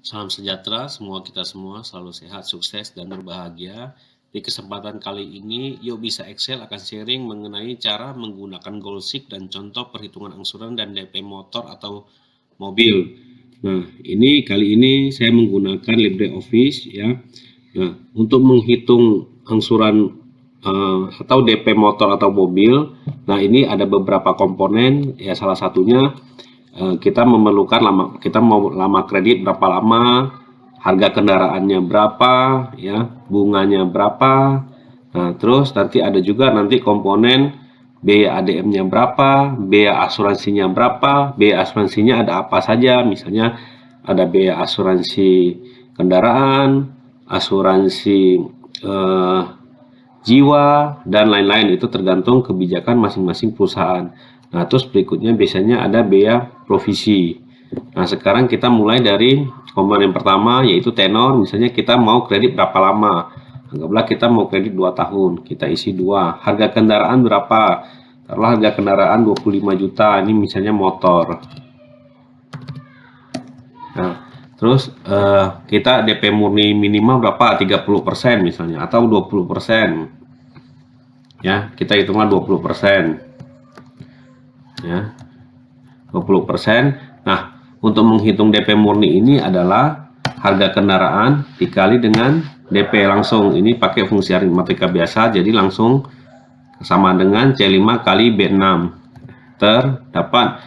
Salam sejahtera, kita semua selalu sehat, sukses, dan berbahagia. Di kesempatan kali ini, Yuk Bisa Excel akan sharing mengenai cara menggunakan goalseek dan contoh perhitungan angsuran dan DP motor atau mobil. Nah, kali ini saya menggunakan LibreOffice ya. Nah, untuk menghitung angsuran atau DP motor atau mobil, nah ini ada beberapa komponen ya, salah satunya kita mau lama kredit berapa lama, harga kendaraannya berapa, ya, bunganya berapa. Nah, terus nanti ada juga komponen biaya ADM-nya berapa, biaya asuransinya berapa, biaya asuransinya ada apa saja, misalnya ada biaya asuransi kendaraan, asuransi jiwa, dan lain-lain. Itu tergantung kebijakan masing-masing perusahaan. Nah, terus berikutnya biasanya ada biaya provisi. Nah, sekarang kita mulai dari komponen pertama, yaitu tenor. Misalnya kita mau kredit berapa lama. Anggaplah kita mau kredit 2 tahun, kita isi 2. Harga kendaraan berapa? Taruhlah harga kendaraan 25 juta, ini misalnya motor. Nah, terus kita DP murni minimal berapa? 30% misalnya, atau 20%. Ya, kita hitunglah 20%. Ya, 20%. Nah, untuk menghitung DP murni ini adalah harga kendaraan dikali dengan DP langsung. Ini pakai fungsi aritmatika biasa, jadi langsung sama dengan C5 kali B6. Terdapat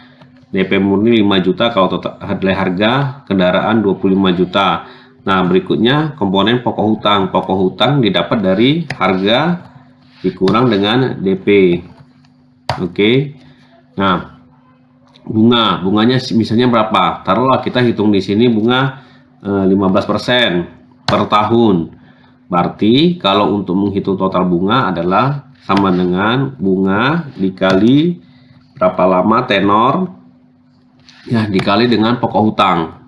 DP murni 5 juta kalau total harga kendaraan 25 juta. Nah, berikutnya komponen pokok hutang. Pokok hutang didapat dari harga dikurang dengan DP. Oke. Nah, bunganya misalnya berapa? Taruhlah kita hitung di sini bunga 15% per tahun. Berarti kalau untuk menghitung total bunga adalah sama dengan bunga dikali berapa lama tenor, ya, dikali dengan pokok hutang.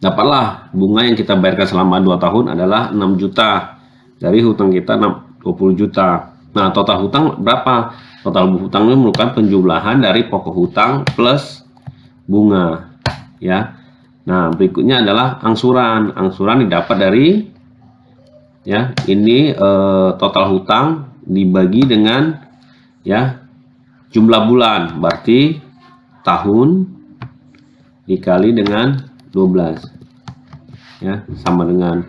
Dapatlah bunga yang kita bayarkan selama 2 tahun adalah 6 juta. Dari hutang kita 20 juta. Nah, total hutang berapa? Total hutang ini merupakan penjumlahan dari pokok hutang plus bunga, ya. Nah, berikutnya adalah angsuran. Angsuran didapat dari, ya, ini total hutang dibagi dengan, ya, jumlah bulan, berarti tahun dikali dengan 12, ya, sama dengan.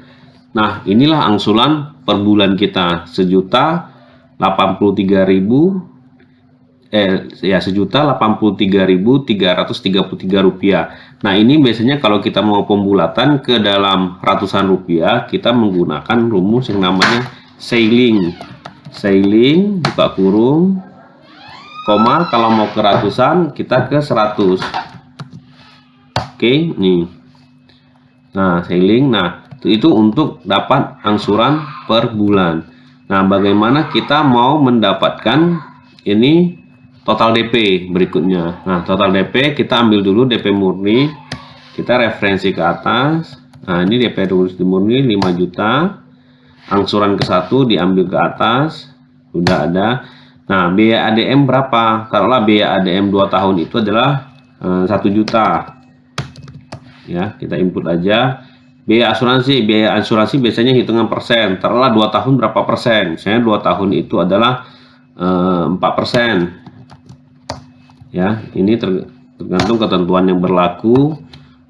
Nah, inilah angsuran per bulan kita, 1.083.333 rupiah. Nah, ini biasanya kalau kita mau pembulatan ke dalam ratusan rupiah, kita menggunakan rumus yang namanya sailing, buka kurung, koma, kalau mau ke ratusan kita ke 100. Oke, nih. Nah, sailing. Nah, itu untuk dapat angsuran per bulan. Nah, bagaimana kita mau mendapatkan ini total DP berikutnya? Nah, total DP kita ambil dulu DP murni, kita referensi ke atas. Nah, ini DP murni 5 juta, angsuran ke 1 diambil ke atas, sudah ada. Nah, biaya ADM berapa? Taruhlah biaya ADM 2 tahun itu adalah 1 juta. Ya, kita input aja. Biaya asuransi biasanya hitungan persen. Taruhlah 2 tahun berapa persen? Misalnya 2 tahun itu adalah 4%. Ya, ini tergantung ketentuan yang berlaku.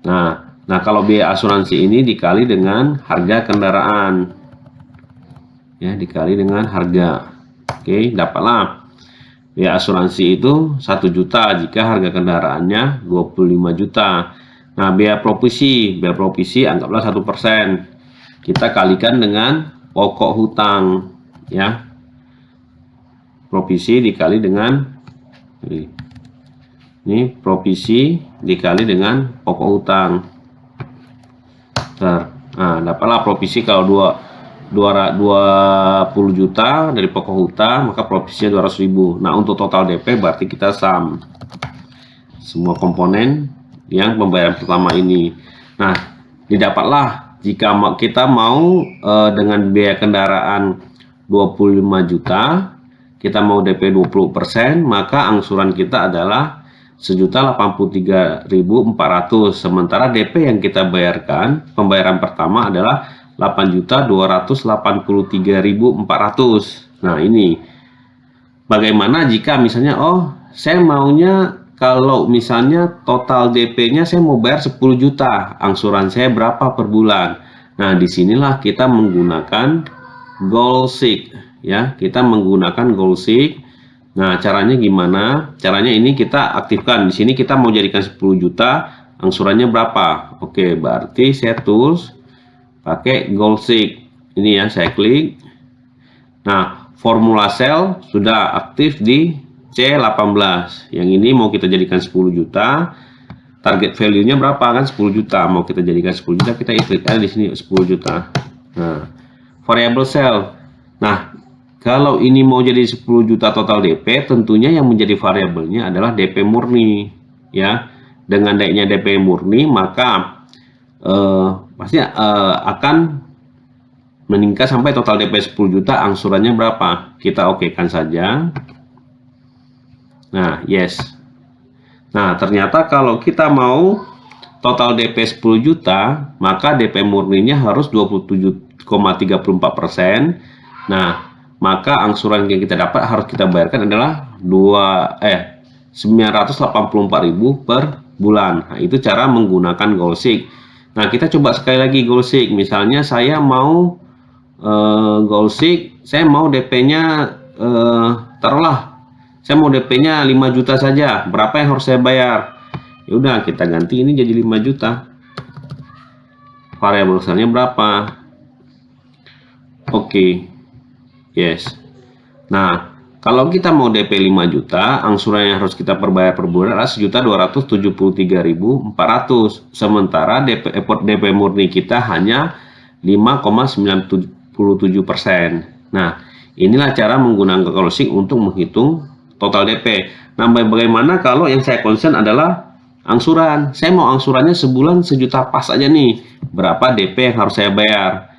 Nah, kalau biaya asuransi ini dikali dengan harga kendaraan. Ya, dikali dengan harga. Oke, dapatlah biaya asuransi itu 1 juta jika harga kendaraannya 25 juta. Nah, biaya provisi anggaplah 1%. Kita kalikan dengan pokok hutang, ya. Provisi dikali dengan ini provisi dikali dengan pokok hutang. Nah, dapatlah provisi kalau 20 juta dari pokok hutang, maka provisinya 200.000. Nah, untuk total DP berarti kita sum semua komponen yang pembayaran pertama ini. Nah, didapatlah jika kita mau dengan biaya kendaraan 25 juta, kita mau DP 20%, maka angsuran kita adalah 1.083.400. Sementara DP yang kita bayarkan, pembayaran pertama adalah 8.283.400. Nah, ini bagaimana jika misalnya, oh saya maunya kalau misalnya total DP-nya saya mau bayar 10 juta, angsuran saya berapa per bulan? Nah, disinilah kita menggunakan Goalseek, ya. Kita menggunakan Goalseek. Nah, caranya gimana? Caranya ini kita aktifkan. Di sini kita mau jadikan 10 juta, angsurannya berapa? Oke, berarti saya tools pakai Goalseek. Ini ya, saya klik. Nah, formula sell sudah aktif di C18. Yang ini mau kita jadikan 10 juta. Target value-nya berapa kan? 10 juta. Mau kita jadikan 10 juta, kita klik aja di sini 10 juta. Nah, variable sell. Nah, kalau ini mau jadi 10 juta total DP, tentunya yang menjadi variabelnya adalah DP murni, ya. Dengan naiknya DP murni, maka pasti akan meningkat sampai total DP 10 juta, angsurannya berapa? Kita okekan saja. Nah, yes. Nah, ternyata kalau kita mau total DP 10 juta, maka DP murninya harus 27,34%. Nah, maka angsuran yang kita dapat harus kita bayarkan adalah 984.000 per bulan. Nah, itu cara menggunakan Goalseek. Nah, kita coba sekali lagi Goalseek. Misalnya saya mau Goalseek, saya mau DP-nya taruhlah saya mau DP-nya 5 juta saja. Berapa yang harus saya bayar? Ya udah, kita ganti ini jadi 5 juta. Variabel selnya berapa? Oke. Yes. Nah, kalau kita mau DP 5 juta, angsuran yang harus kita perbayar per bulan adalah 1.273.400. Sementara DP murni kita hanya 5,97%. Nah, inilah cara menggunakan Goalseek untuk menghitung total DP. Nah, bagaimana kalau yang saya concern adalah angsuran? Saya mau angsurannya sebulan 1 juta pas aja nih. Berapa DP yang harus saya bayar?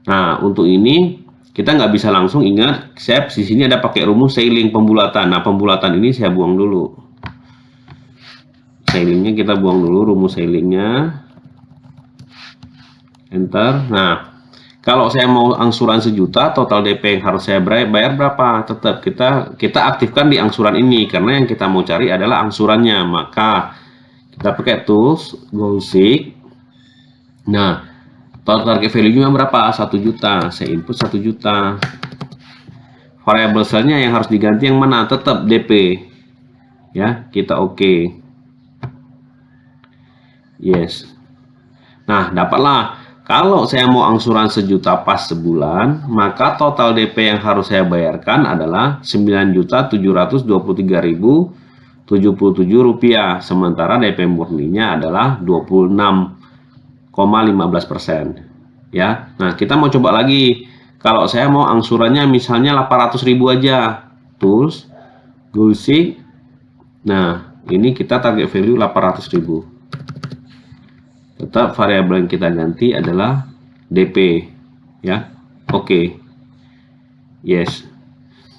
Nah, untuk ini kita nggak bisa langsung ingat. Saya di sini ada pakai rumus sailing pembulatan. Nah, pembulatan ini saya buang dulu. Sailingnya kita buang dulu, rumus sailingnya. Enter. Nah, kalau saya mau angsuran 1 juta, total DP yang harus saya bayar berapa? Tetap kita aktifkan di angsuran ini, karena yang kita mau cari adalah angsurannya. Maka kita pakai tools Goalseek. Nah, total target value-nya berapa? 1 juta. Saya input 1 juta. Variable cell-nya yang harus diganti yang mana? Tetap DP. Ya, kita oke. Yes. Nah, dapatlah. Kalau saya mau angsuran 1 juta pas sebulan, maka total DP yang harus saya bayarkan adalah 9.723.077 rupiah. Sementara DP murninya adalah 26,15%. Ya, nah kita mau coba lagi. Kalau saya mau angsurannya misalnya 800.000 aja, tools Goalseek. Nah, ini kita target value 800.000. Tetap variabel yang kita ganti adalah DP, ya. Oke. Yes.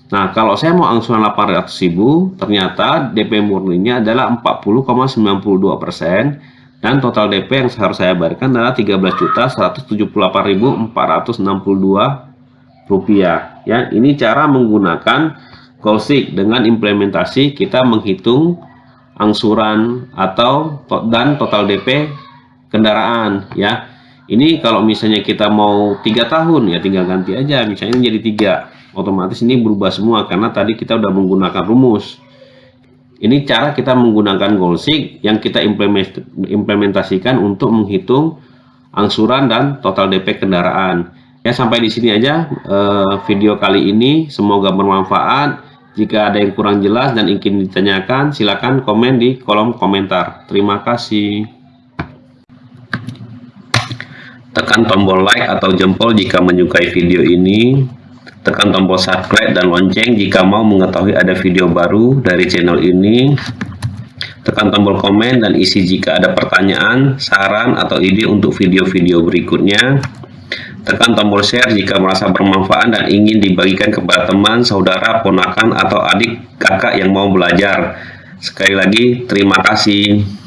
Nah, kalau saya mau angsuran 800.000, ternyata DP murninya adalah 40,92% dan total DP yang harus saya bayarkan adalah 13.178.462 rupiah. Ya, ini cara menggunakan Goalseek dengan implementasi kita menghitung angsuran dan total DP kendaraan, ya. Ini kalau misalnya kita mau 3 tahun, ya tinggal ganti aja, misalnya jadi 3, otomatis ini berubah semua karena tadi kita udah menggunakan rumus. Ini cara kita menggunakan Goalseek yang kita implementasikan untuk menghitung angsuran dan total DP kendaraan. Ya, sampai di sini aja video kali ini, semoga bermanfaat. Jika ada yang kurang jelas dan ingin ditanyakan, silakan komen di kolom komentar. Terima kasih. Tekan tombol like atau jempol jika menyukai video ini. Tekan tombol subscribe dan lonceng jika mau mengetahui ada video baru dari channel ini. Tekan tombol komen dan isi jika ada pertanyaan, saran, atau ide untuk video-video berikutnya. Tekan tombol share jika merasa bermanfaat dan ingin dibagikan kepada teman, saudara, ponakan, atau adik kakak yang mau belajar. Sekali lagi, terima kasih.